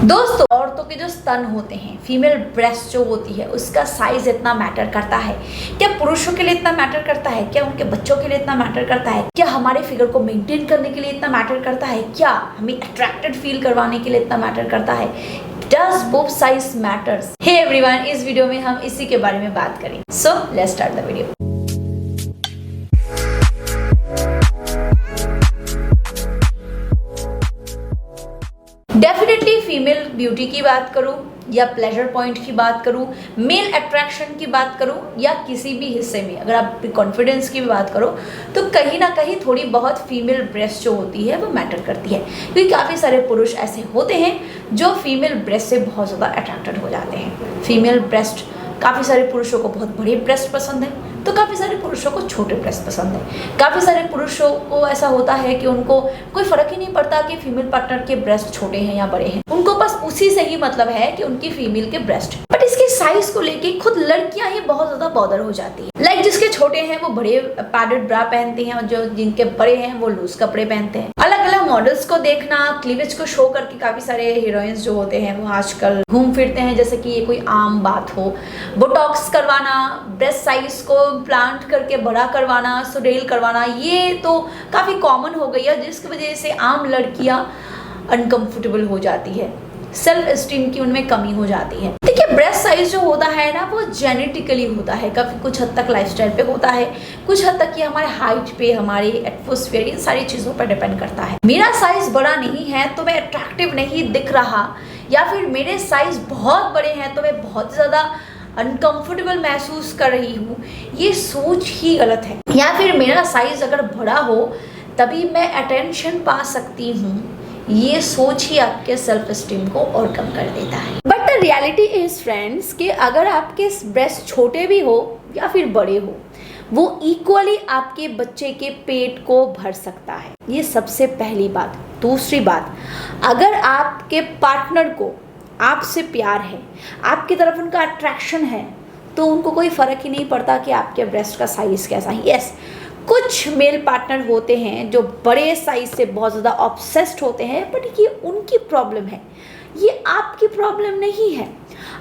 दोस्तों, औरतों के जो स्तन होते हैं, फीमेल ब्रेस्ट जो होती है, उसका साइज इतना मैटर करता है क्या? पुरुषों के लिए इतना मैटर करता है क्या? उनके बच्चों के लिए इतना मैटर करता है क्या? हमारे फिगर को मेंटेन करने के लिए इतना मैटर करता है क्या? हमें अट्रैक्टेड फील करवाने के लिए इतना मैटर करता है? Does both size matters? Hey everyone, इस वीडियो में हम इसी के बारे में बात करेंगे। So let's start the video. Definitely female beauty की बात करूं या प्लेजर पॉइंट की बात करूं, मेल अट्रैक्शन की बात करूं या किसी भी हिस्से में अगर आप कॉन्फिडेंस की भी बात करो तो कहीं ना कहीं थोड़ी बहुत फीमेल ब्रेस्ट जो होती है वो मैटर करती है, क्योंकि काफ़ी सारे पुरुष ऐसे होते हैं जो फीमेल ब्रेस्ट से बहुत ज़्यादा अट्रैक्टेड हो जाते हैं। फीमेल ब्रेस्ट, काफ़ी सारे पुरुषों को बहुत बड़े ब्रेस्ट पसंद है तो काफ़ी सारे पुरुषों को छोटे ब्रेस्ट पसंद है। काफ़ी सारे पुरुषों को ऐसा होता है कि उनको कोई फ़र्क ही नहीं पड़ता कि फीमेल पार्टनर के ब्रेस्ट छोटे हैं या बड़े हैं, उनको बस उसी से ही मतलब है कि उनकी फीमेल के ब्रेस्ट। बट इसके साइज को लेके खुद लड़कियां ही बहुत ज़्यादा बॉदर हो जाती है। लाइक जिसके छोटे हैं वो बड़े पैडेड ब्रा पहनती हैं और जो जिनके बड़े हैं वो लूज कपड़े पहनते हैं। अलग अलग मॉडल्स को देखना, क्लीवेज को शो करके काफ़ी सारे हीरोइंस जो होते हैं वो आजकल घूम फिरते हैं जैसे कि ये कोई आम बात हो। बोटॉक्स करवाना, ब्रेस्ट साइज को प्लांट करके बड़ा करवाना, सुडेल करवाना, ये तो काफ़ी कॉमन हो गई है, जिसकी वजह से आम लड़कियां अनकंफर्टेबल हो जाती है, सेल्फ एस्टीम की उनमें कमी हो जाती है। देखिए, ब्रेस्ट साइज जो होता है ना वो जेनेटिकली होता है, काफ़ी कुछ हद तक लाइफस्टाइल पे होता है, कुछ हद तक ये हमारे हाइट पे, हमारे एटमॉस्फेयर, इन सारी चीज़ों पर डिपेंड करता है। मेरा साइज बड़ा नहीं है तो मैं अट्रैक्टिव नहीं दिख रहा, या फिर मेरे साइज बहुत बड़े हैं तो मैं बहुत ज़्यादा अनकंफर्टेबल महसूस कर रही हूँ, ये सोच ही गलत है। या फिर मेरा साइज अगर बड़ा हो तभी मैं अटेंशन पा सकती हूँ, ये सोच ही आपके सेल्फ एस्टीम को और कम कर देता है। But the reality is friends कि अगर आपके ब्रेस्ट छोटे भी हो या फिर बड़े हो, वो इक्वली आपके बच्चे के पेट को भर सकता है। ये सबसे पहली बात। दूसरी बात, अगर आपके पार्टनर को आपसे प्यार है, आपकी तरफ उनका अट्रैक्शन है, तो उनको कोई फ़र्क ही नहीं पड़ता कि आपके ब्रेस्ट का साइज़ कैसा है। यस, कुछ मेल पार्टनर होते हैं जो बड़े साइज से बहुत ज़्यादा ऑब्सेस्ड होते हैं, बट ये उनकी प्रॉब्लम है, ये आपकी प्रॉब्लम नहीं है।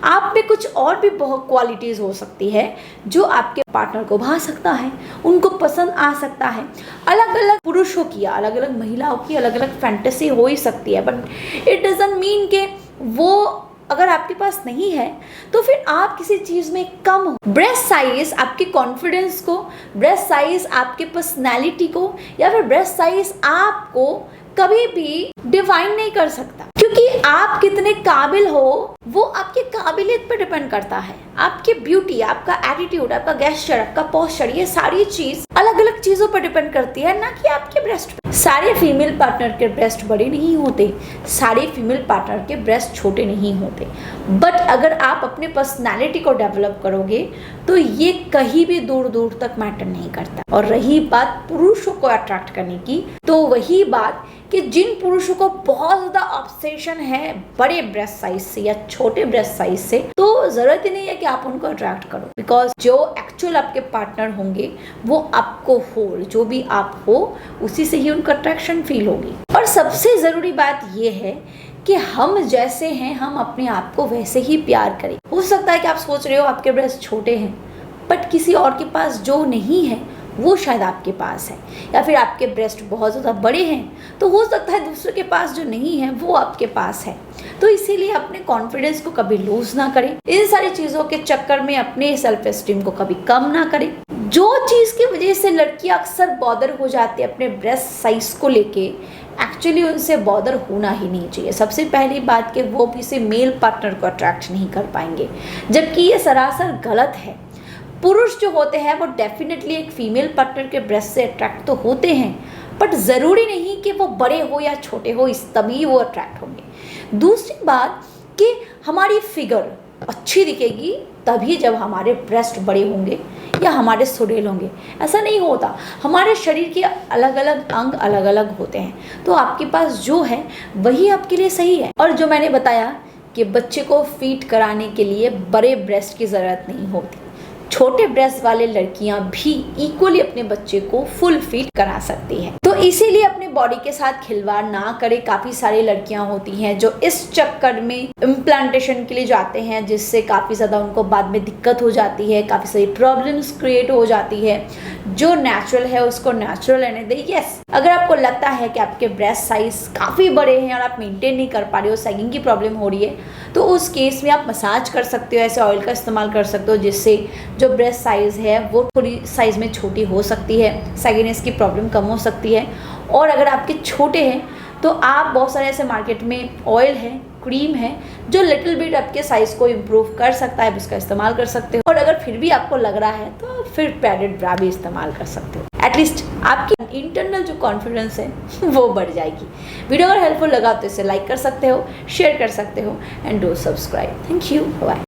आप में कुछ और भी बहुत क्वालिटीज़ हो सकती है जो आपके पार्टनर को भा सकता है, उनको पसंद आ सकता है। अलग अलग पुरुषों की, अलग अलग महिलाओं की अलग अलग फैंटेसी हो ही सकती है, बट इट डजंट मीन के वो अगर आपके पास नहीं है तो फिर आप किसी चीज़ में कम हो। ब्रेस्ट साइज आपके कॉन्फिडेंस को, ब्रेस्ट साइज आपके पर्सनैलिटी को, या फिर ब्रेस्ट साइज आपको कभी भी डिफाइन नहीं कर सकता, क्योंकि आप कितने काबिल हो वो आपकी काबिलियत पर डिपेंड करता है। आपकी ब्यूटी, आपका एटीट्यूड, आपका गेस्चर, आपका पोस्चर, ये सारी चीज अलग अलग चीजों पर डिपेंड करती है, ना कि आपके ब्रेस्ट पे। सारे फीमेल पार्टनर के ब्रेस्ट बड़े नहीं होते, सारे फीमेल पार्टनर के ब्रेस्ट छोटे नहीं होते, बट अगर आप अपने पर्सनालिटी को डेवलप करोगे तो ये कहीं भी दूर दूर तक मैटर नहीं करता। और रही बात पुरुषों को अट्रैक्ट करने की, तो वही बात कि जिन पुरुषों को बहुत ज़्यादा ऑब्सेशन है बड़े ब्रेस्ट साइज से या छोटे ब्रेस्ट साइज से, तो ज़रूरत ही नहीं है कि आप उनको अट्रैक्ट करो, बिकॉज जो एक्चुअल आपके पार्टनर होंगे वो आपको हो, जो भी आप हो उसी से ही उनको अट्रैक्शन फील होगी। और सबसे ज़रूरी बात ये है कि हम जैसे हैं हम अपने आप को वैसे ही प्यार करें। हो सकता है कि आप सोच रहे हो आपके ब्रेस्ट छोटे हैं, बट किसी और के पास जो नहीं है वो शायद आपके पास है, या फिर आपके ब्रेस्ट बहुत ज़्यादा बड़े हैं तो हो सकता है दूसरे के पास जो नहीं है वो आपके पास है। तो इसीलिए अपने कॉन्फिडेंस को कभी लूज ना करें, इन सारी चीज़ों के चक्कर में अपने सेल्फ एस्टीम को कभी कम ना करें। जो चीज़ की वजह से लड़कियां अक्सर बॉदर हो जाती है अपने ब्रेस्ट साइज को लेके, एक्चुअली उनसे बॉदर होना ही नहीं चाहिए। सबसे पहली बात कि वो किसी मेल पार्टनर को अट्रैक्ट नहीं कर पाएंगे, जबकि ये सरासर गलत है। पुरुष जो होते हैं वो डेफिनेटली एक फीमेल पार्टनर के ब्रेस्ट से अट्रैक्ट तो होते हैं, बट ज़रूरी नहीं कि वो बड़े हो या छोटे हो इस तभी वो अट्रैक्ट होंगे। दूसरी बात कि हमारी फिगर अच्छी दिखेगी तभी जब हमारे ब्रेस्ट बड़े होंगे या हमारे सुडेल होंगे, ऐसा नहीं होता। हमारे शरीर के अलग अलग अंग अलग अलग होते हैं, तो आपके पास जो है वही आपके लिए सही है। और जो मैंने बताया कि बच्चे को फीड कराने के लिए बड़े ब्रेस्ट की ज़रूरत नहीं होती, छोटे ब्रेस्ट वाले लड़कियां भी इक्वली अपने बच्चे को फुल फीड करा सकती हैं। तो इसीलिए अपने बॉडी के साथ खिलवाड़ ना करें। काफ़ी सारी लड़कियां होती हैं जो इस चक्कर में इम्प्लांटेशन के लिए जाते हैं, जिससे काफ़ी ज़्यादा उनको बाद में दिक्कत हो जाती है, काफ़ी सारी प्रॉब्लम्स क्रिएट हो जाती है। जो नेचुरल है उसको नेचुरल रहने दें। यस, अगर आपको लगता है कि आपके ब्रेस्ट साइज काफ़ी बड़े हैं और आप मेंटेन नहीं कर पा रहे हो, सैगिंग की प्रॉब्लम हो रही है, तो उस केस में आप मसाज कर सकते हो, ऐसे ऑयल का इस्तेमाल कर सकते हो, जिससे जो ब्रेस्ट साइज़ है वो थोड़ी साइज़ में छोटी हो सकती है, सैगिनेस की प्रॉब्लम कम हो सकती है। और अगर आपके छोटे हैं तो आप बहुत सारे ऐसे मार्केट में ऑयल है, क्रीम है, जो लिटिल बिट आपके साइज़ को इम्प्रूव कर सकता है, उसका इस्तेमाल कर सकते हो। और अगर फिर भी आपको लग रहा है तो फिर पैडेड ब्रा भी इस्तेमाल कर सकते हो। एटलीस्ट आपकी इंटरनल जो कॉन्फिडेंस है वो बढ़ जाएगी। वीडियो अगर हेल्पफुल लगा तो इसे लाइक कर सकते हो, शेयर कर सकते हो and do subscribe. Thank you, bye.